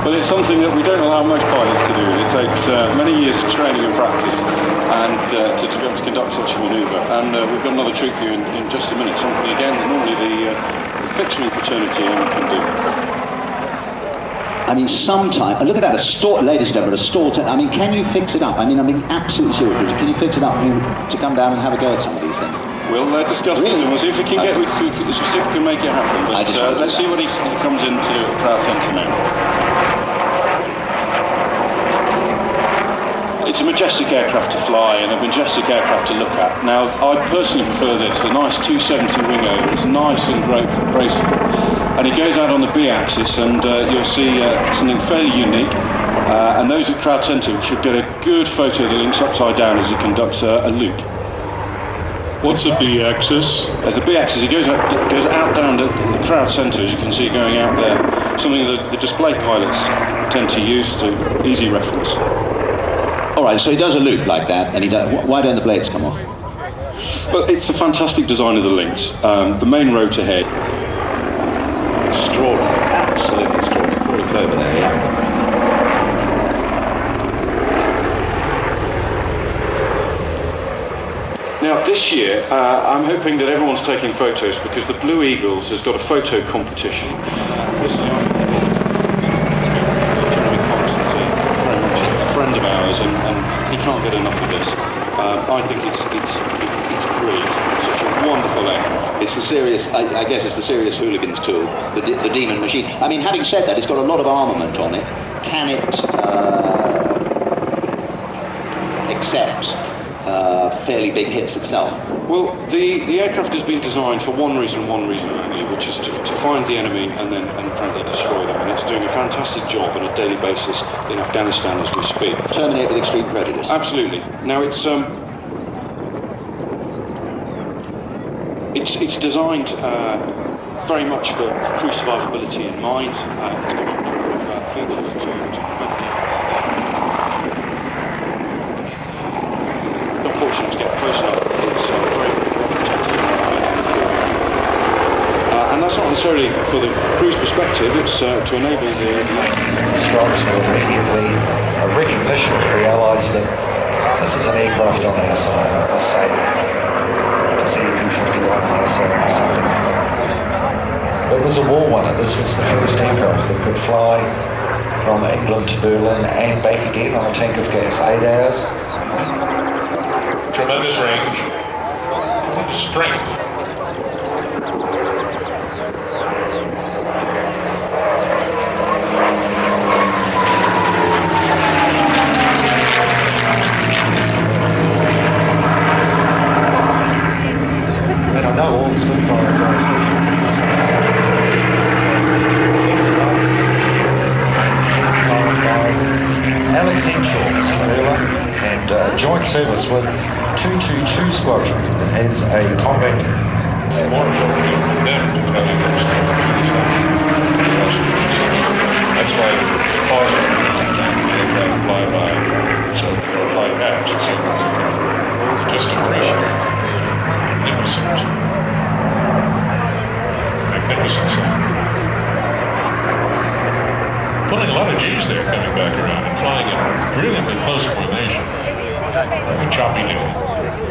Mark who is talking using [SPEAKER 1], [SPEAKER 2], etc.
[SPEAKER 1] Well, it's something that we don't allow most pilots to do. It takes many years of training and practice and to be able to conduct such a manoeuvre. And we've got another treat for you in just a minute, something again that normally the fixed-wing fraternity only can do.
[SPEAKER 2] I mean, sometimes, look at that, ladies and gentlemen, a stall. I mean, can you fix it up? I mean, I'm being absolutely serious. Can you fix it up for you to come down and have a go at some of these things?
[SPEAKER 1] We'll discuss this and we'll see if we can see if we can make it happen. But let's see when he comes into crowd centre now. It's a majestic aircraft to fly and a majestic aircraft to look at. Now, I personally prefer this, a nice 270 wing over. It's nice and graceful. And it goes out on the B-axis and you'll see something fairly unique. And those at crowd centre should get a good photo of the links upside down as it conducts a loop.
[SPEAKER 3] What's the B-axis?
[SPEAKER 1] As the B-axis, it goes out down the crowd centre, as you can see going out there. Something that the display pilots tend to use to easy reference.
[SPEAKER 2] All right, so he does a loop like that, and why don't the blades come off?
[SPEAKER 1] Well, it's a fantastic design of the links. The main rotor head.
[SPEAKER 2] Extraordinary, absolutely extraordinary. Very clever there, yeah.
[SPEAKER 1] Now, this year, I'm hoping that everyone's taking photos because the Blue Eagles has got a photo competition. And he can't get enough of this. I think it's brilliant. Such a wonderful aircraft.
[SPEAKER 2] It's the serious, I guess it's the serious hooligan's tool, the demon machine. I mean, having said that, it's got a lot of armament on it. Can it accept fairly big hits itself?
[SPEAKER 1] Well, the aircraft has been designed for one reason only, which is to find the enemy and frankly destroy them. And it's doing a fantastic job on a daily basis in Afghanistan as we speak.
[SPEAKER 2] Terminate with extreme prejudice.
[SPEAKER 1] Absolutely. Now it's designed very much for crew survivability in mind. It's got a number of features to unfortunate to get close enough. It's very protected. And that's not necessarily for the crew's perspective, it's to enable the
[SPEAKER 4] strikes were immediately a recognition for the Allies that this is an aircraft on our side. I must say, to see a P-51 on our side or something. It was a war winner. This was the first aircraft that could fly from England to Berlin and back again on a tank of gas, 8 hours.
[SPEAKER 3] Tremendous range, strength.
[SPEAKER 4] And I know all the Spitfires are Alex Henshaw's and joint service with 222 Squadron that has a combat.
[SPEAKER 3] That's why positive aircraft fly by, so or fly past. So just appreciate magnificence. Pulling a lot of G's there coming back around and flying in brilliantly close formation. Like a choppy nickel.